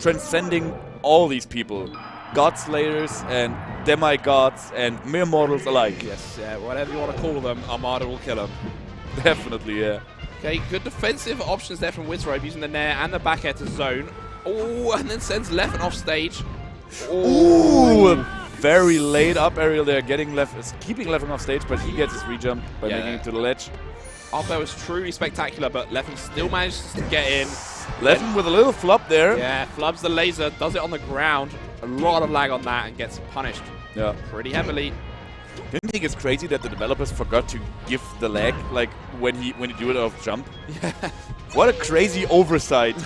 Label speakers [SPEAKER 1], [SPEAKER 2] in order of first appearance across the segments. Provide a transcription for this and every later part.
[SPEAKER 1] transcending all these people. God Slayers and demigods and mere mortals alike.
[SPEAKER 2] Yes, yeah, whatever you want to call them, Armada will kill them.
[SPEAKER 1] Definitely, yeah.
[SPEAKER 2] Okay, good defensive options there from Wizzrobe, using the Nair and the back air to zone. Oh, and then sends Leffen off stage.
[SPEAKER 1] Ooh, very late up aerial there, keeping Leffen off stage, but he gets his rejump by making it to the ledge.
[SPEAKER 2] Up there was truly spectacular, but Leffen still manages to get in.
[SPEAKER 1] Leffen with a little flop there.
[SPEAKER 2] Yeah, flubs the laser, does it on the ground. A lot of lag on that and gets punished pretty heavily.
[SPEAKER 1] Don't you think it's crazy that the developers forgot to give the lag like when you do it off jump?
[SPEAKER 2] Yeah.
[SPEAKER 1] What a crazy oversight!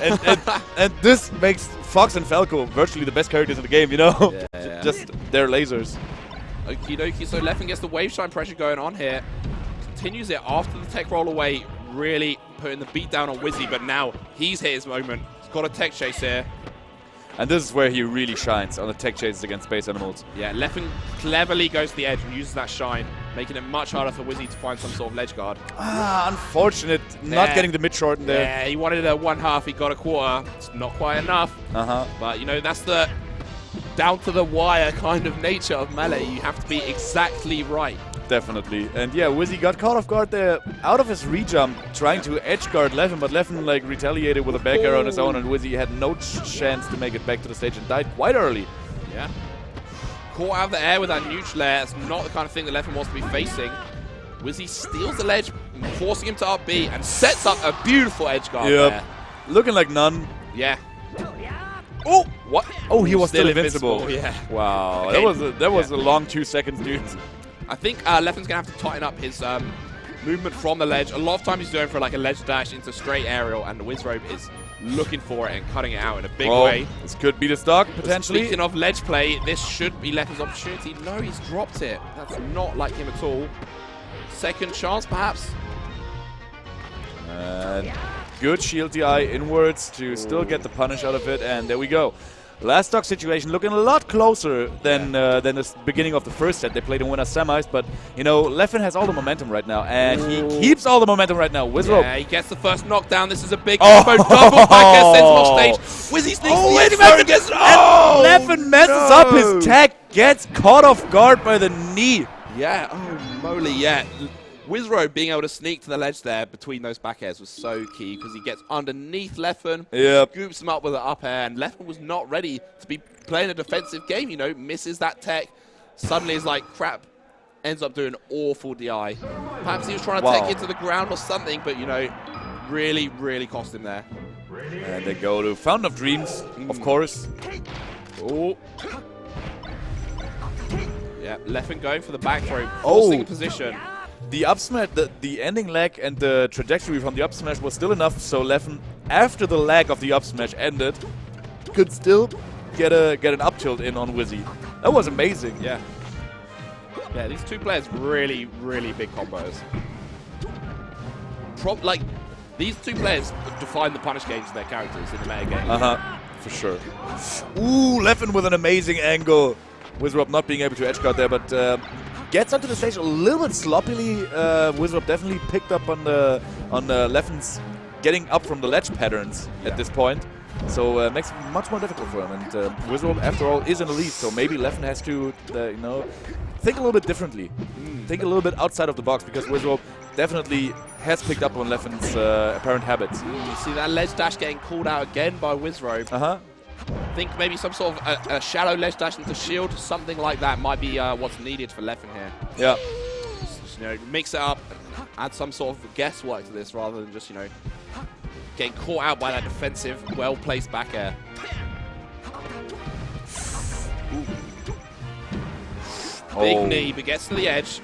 [SPEAKER 1] And this makes Fox and Falco virtually the best characters in the game. You know, just their lasers.
[SPEAKER 2] Okie dokie. So Leffen gets the wave shine pressure going on here. Continues it after the tech roll away, really putting the beat down on Wizzy. But now he's hit his moment. He's got a tech chase here.
[SPEAKER 1] And this is where he really shines, on the tech chases against Space Animals.
[SPEAKER 2] Yeah, Leffen cleverly goes to the edge and uses that shine, making it much harder for Wizzy to find some sort of ledge guard.
[SPEAKER 1] Ah, unfortunate. Not getting the mid-short in there.
[SPEAKER 2] Yeah, he wanted a 1/2, he got a 1/4. It's not quite enough. But, you know, that's the down-to-the-wire kind of nature of Melee. You have to be exactly right.
[SPEAKER 1] Definitely. And yeah, Wizzy got caught off guard there, out of his rejump, trying to edge guard Leffen, but Leffen like retaliated with a back air on his own, and Wizzy had no chance to make it back to the stage and died quite early.
[SPEAKER 2] Yeah. Caught out of the air with that neutral air. That's not the kind of thing that Leffen wants to be facing. Wizzy steals the ledge, forcing him to up B, and sets up a beautiful edge guard there.
[SPEAKER 1] Looking like none.
[SPEAKER 2] Yeah.
[SPEAKER 1] Oh, what? Oh, he was still
[SPEAKER 2] invincible. Yeah.
[SPEAKER 1] Wow,
[SPEAKER 2] Okay.
[SPEAKER 1] that was a long 2 seconds, dude.
[SPEAKER 2] I think Leffen's going to have to tighten up his movement from the ledge. A lot of times he's going for like a ledge dash into straight aerial, and the Wizzrobe is looking for it and cutting it out in a big way.
[SPEAKER 1] This could be the stock, potentially.
[SPEAKER 2] Speaking of ledge play, this should be Leffen's opportunity. No, he's dropped it. That's not like him at all. Second chance, perhaps.
[SPEAKER 1] Good shield DI inwards to still get the punish out of it, and there we go. Last stock situation looking a lot closer than the beginning of the first set. They played in winner semis, but you know, Leffen has all the momentum right now, and he keeps all the momentum right now. Wizzrobe.
[SPEAKER 2] Yeah, he gets the first knockdown. This is a big combo. Double back air sends him off stage. Wizzy sneaks the edge back and gets it.
[SPEAKER 1] And Leffen messes up his tech, gets caught off guard by the knee.
[SPEAKER 2] Yeah, oh moly, yeah. Wizzrobe being able to sneak to the ledge there between those back airs was so key, because he gets underneath Leffen, scoops him up with an up air, and Leffen was not ready to be playing a defensive game, you know, misses that tech, suddenly is like, crap, ends up doing awful DI. Perhaps he was trying to take it to the ground or something, but, you know, really, really cost him there.
[SPEAKER 1] And they go to Fountain of Dreams, of course.
[SPEAKER 2] Oh. Yeah, Leffen going for the back throw, forcing a position.
[SPEAKER 1] The up smash, the ending lag and the trajectory from the up smash was still enough, so Leffen, after the lag of the up smash ended, could still get an up tilt in on Wizzy. That was amazing.
[SPEAKER 2] Yeah. Yeah, these two players really, really big combos. Like, these two players define the punish games of their characters in the meta game.
[SPEAKER 1] For sure. Ooh, Leffen with an amazing angle. Wizzrobe not being able to edge guard there, but gets onto the stage a little bit sloppily. Wizzrobe definitely picked up on Leffen's getting up from the ledge patterns at this point. So makes it much more difficult for him. And Wizzrobe, after all, is in the lead. So maybe Leffen has to, you know, think a little bit differently. Think a little bit outside of the box, because Wizzrobe definitely has picked up on Leffen's apparent habits.
[SPEAKER 2] You see that ledge dash getting called out again by Wizzrobe. Think maybe some sort of a shallow ledge dash into shield, something like that might be what's needed for Leffen here.
[SPEAKER 1] Yeah.
[SPEAKER 2] Just, you know, mix it up, add some sort of guesswork to this rather than just, you know, getting caught out by that defensive, well-placed back air. Big knee, but gets to the edge.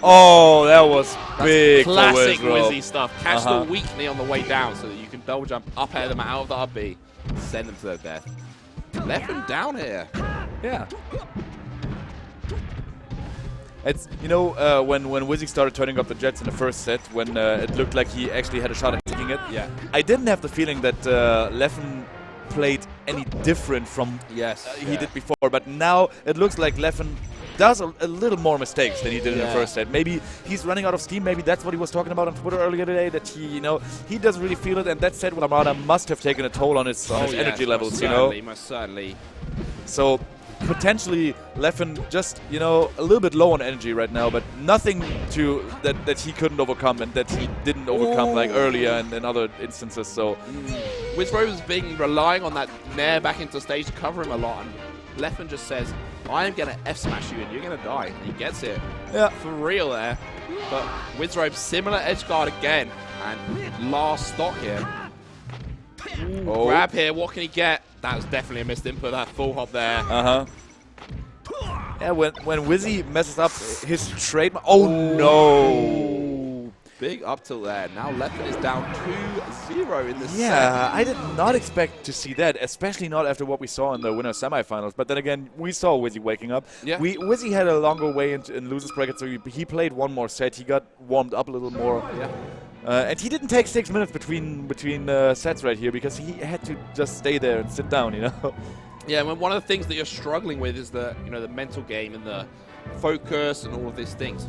[SPEAKER 1] Oh, that was big.
[SPEAKER 2] Classic Wizzy stuff. Catch the weak knee on the way down so that you can double jump, up air them out of the up B, send them to their death. Leffen down here.
[SPEAKER 1] Yeah. It's, you know, when Wizzy started turning up the jets in the first set, when it looked like he actually had a shot at taking it.
[SPEAKER 2] Yeah.
[SPEAKER 1] I didn't have the feeling that Leffen played any different from he did before, but now it looks like Leffen does a little more mistakes than he did in the first set. Maybe he's running out of steam. Maybe that's what he was talking about on Twitter earlier today, that he, you know, he doesn't really feel it. And that set with Armada must have taken a toll on his energy levels, you know.
[SPEAKER 2] Most certainly.
[SPEAKER 1] So potentially Leffen just, you know, a little bit low on energy right now, but nothing to that he couldn't overcome and that he didn't overcome like earlier and in other instances. So
[SPEAKER 2] Wizzrobe has been relying on that nair back into stage to cover him a lot, and Leffen just says, I am going to F-smash you and you're going to die. And he gets it.
[SPEAKER 1] Yeah.
[SPEAKER 2] For real there. But Wizzrobe, similar edge guard again. And last stock here. Grab here. What can he get? That was definitely a missed input. That full hop there.
[SPEAKER 1] Yeah, when Wizzy messes up his trademark. Oh, no.
[SPEAKER 2] Big up till there. Now Leffen is down 2-0 in this set.
[SPEAKER 1] Yeah, I did not expect to see that, especially not after what we saw in the winner semifinals. But then again, we saw Wizzy waking up.
[SPEAKER 2] Yeah.
[SPEAKER 1] Wizzy had a longer way in losers bracket, so he played one more set. He got warmed up a little more.
[SPEAKER 2] Yeah.
[SPEAKER 1] And he didn't take 6 minutes between sets right here because he had to just stay there and sit down, you know.
[SPEAKER 2] Yeah, and one of the things that you're struggling with is the mental game and the focus and all of these things.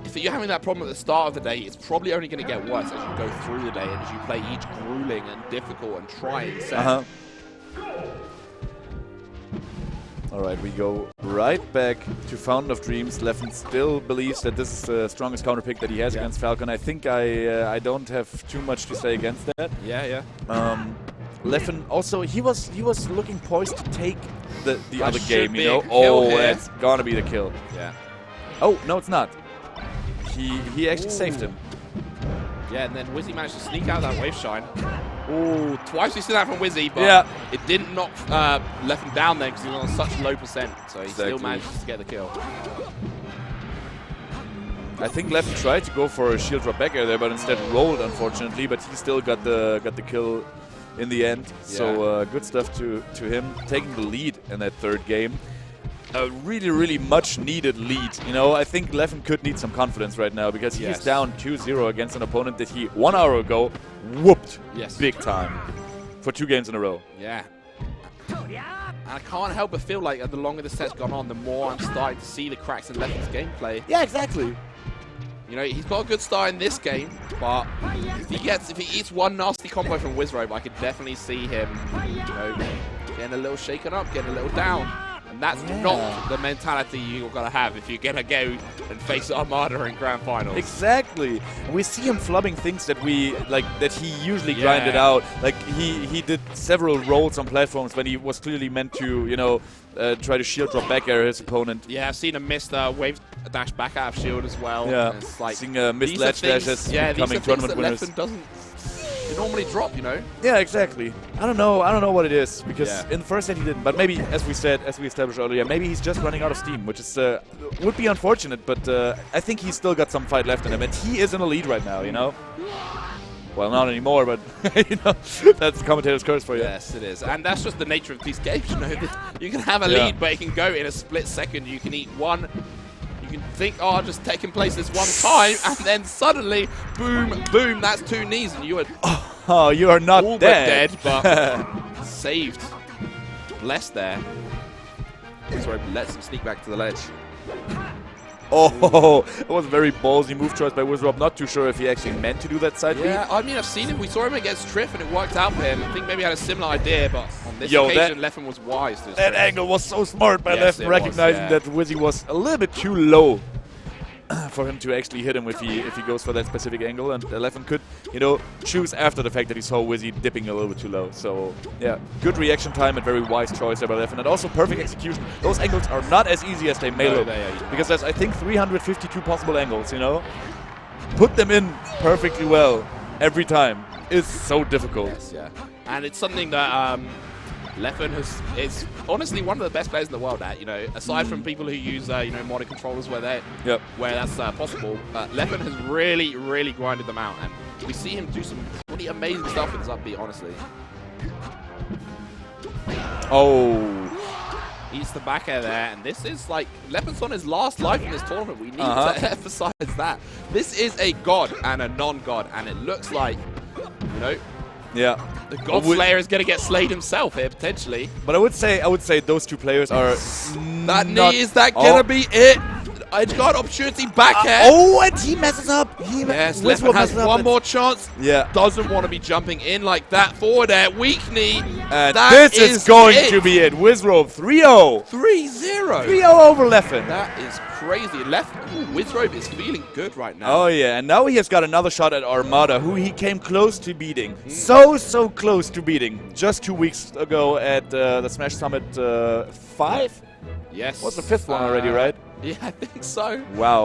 [SPEAKER 2] If you're having that problem at the start of the day, it's probably only going to get worse as you go through the day and as you play each grueling and difficult and trying set.
[SPEAKER 1] All right, we go right back to Fountain of Dreams. Leffen still believes that this is the strongest counter pick that he has against Falcon. I think I don't have too much to say against that.
[SPEAKER 2] Yeah.
[SPEAKER 1] Leffen also, he was looking poised to take the other game, you know. Oh, that's gonna be the kill.
[SPEAKER 2] Yeah.
[SPEAKER 1] Oh, no, it's not. He actually saved him.
[SPEAKER 2] Yeah, and then Wizzy managed to sneak out that wave shine. Oh, twice we see that from Wizzy, but it didn't knock Leffen down there because he was on such low percent, so he still manages to get the kill.
[SPEAKER 1] I think Leffen tried to go for a shield drop back air there, but instead rolled, unfortunately. But he still got the kill in the end. Yeah. So good stuff to him, taking the lead in that third game. A really, really much needed lead. You know, I think Leffen could need some confidence right now because he's down 2-0 against an opponent that he 1 hour ago whooped big time for 2 games in a row.
[SPEAKER 2] Yeah. And I can't help but feel like the longer the set's gone on, the more I'm starting to see the cracks in Leffen's gameplay.
[SPEAKER 1] Yeah, exactly.
[SPEAKER 2] You know, he's got a good start in this game, but if he eats one nasty combo from Wizzrobe, I could definitely see him, you know, getting a little shaken up, getting a little down. And that's not the mentality you've got to have if you're going to go and face Armada in Grand Finals.
[SPEAKER 1] Exactly. We see him flubbing things that he usually grinded out. Like he did several rolls on platforms when he was clearly meant to, you know, try to shield drop back air his opponent.
[SPEAKER 2] Yeah, I've seen him miss the wave dash back out of shield as well.
[SPEAKER 1] Yeah,
[SPEAKER 2] it's like,
[SPEAKER 1] seeing missed ledge dashes becoming tournament winners.
[SPEAKER 2] Leffen doesn't normally drop, you know.
[SPEAKER 1] Yeah, exactly. I don't know what it is because in the first set he didn't. But maybe, as we established earlier, maybe he's just running out of steam, which is would be unfortunate. But I think he's still got some fight left in him, and he is in the lead right now. You know. Well, not anymore, but you know, that's the commentator's curse for you.
[SPEAKER 2] Yes, it is, and that's just the nature of these games. You know, you can have a lead, but it can go in a split second. You can eat one. You can think, oh, just taking place this one time, and then suddenly, boom, boom, that's 2 knees, and you are
[SPEAKER 1] you are not
[SPEAKER 2] all
[SPEAKER 1] dead.
[SPEAKER 2] But dead, but saved. Blessed there. Sorry, lets him sneak back to the ledge.
[SPEAKER 1] Oh, it was a very ballsy move choice by Wizzrobe. Not too sure if he actually meant to do that side beat.
[SPEAKER 2] Yeah, I mean, I've seen him. We saw him against Triff, and it worked out for him. I think maybe he had a similar idea, but on this occasion, Leffen was wise.
[SPEAKER 1] That angle was so smart by Leffen, recognizing that Wizzy was a little bit too low for him to actually hit him if he goes for that specific angle, and Leffen could, you know, choose after the fact that he saw Wizzy dipping a little bit too low. So yeah, good reaction time and very wise choice there by Leffen, and also perfect execution. Those angles are not as easy as they may look, because there's, I think, 352 possible angles. You know, put them in perfectly well every time is so difficult.
[SPEAKER 2] Yes, yeah, and it's something that Leffen is honestly one of the best players in the world at, you know, aside from people who use, you know, modern controllers where that's possible. Leffen has really, really grinded them out, and we see him do some pretty amazing stuff with his upbeat, honestly.
[SPEAKER 1] Oh.
[SPEAKER 2] Eats the back air there, and this is like, Leffen's on his last life in this tournament. We need to emphasize that. This is a god and a non-god, and it looks like, you know,
[SPEAKER 1] Yeah.
[SPEAKER 2] The God Slayer is going to get slayed himself here, potentially.
[SPEAKER 1] But I would say those two players are
[SPEAKER 2] that knee, is that going to be it? Edgeguard opportunity back here.
[SPEAKER 1] Oh, and he messes up.
[SPEAKER 2] Yes, Leffen has one more chance.
[SPEAKER 1] Yeah.
[SPEAKER 2] Doesn't want to be jumping in like that. Forward air, weak knee.
[SPEAKER 1] And this is going to be it. Wizzrobe 3-0.
[SPEAKER 2] 3-0.
[SPEAKER 1] 3-0 over Leffen.
[SPEAKER 2] That is crazy. Wizzrobe is feeling good right now.
[SPEAKER 1] Oh, yeah. And now he has got another shot at Armada, who he came close to beating. So close to beating. Just 2 weeks ago at the Smash Summit 5?
[SPEAKER 2] Yes.
[SPEAKER 1] What's the 5th one already, right?
[SPEAKER 2] Yeah, I think so.
[SPEAKER 1] Wow.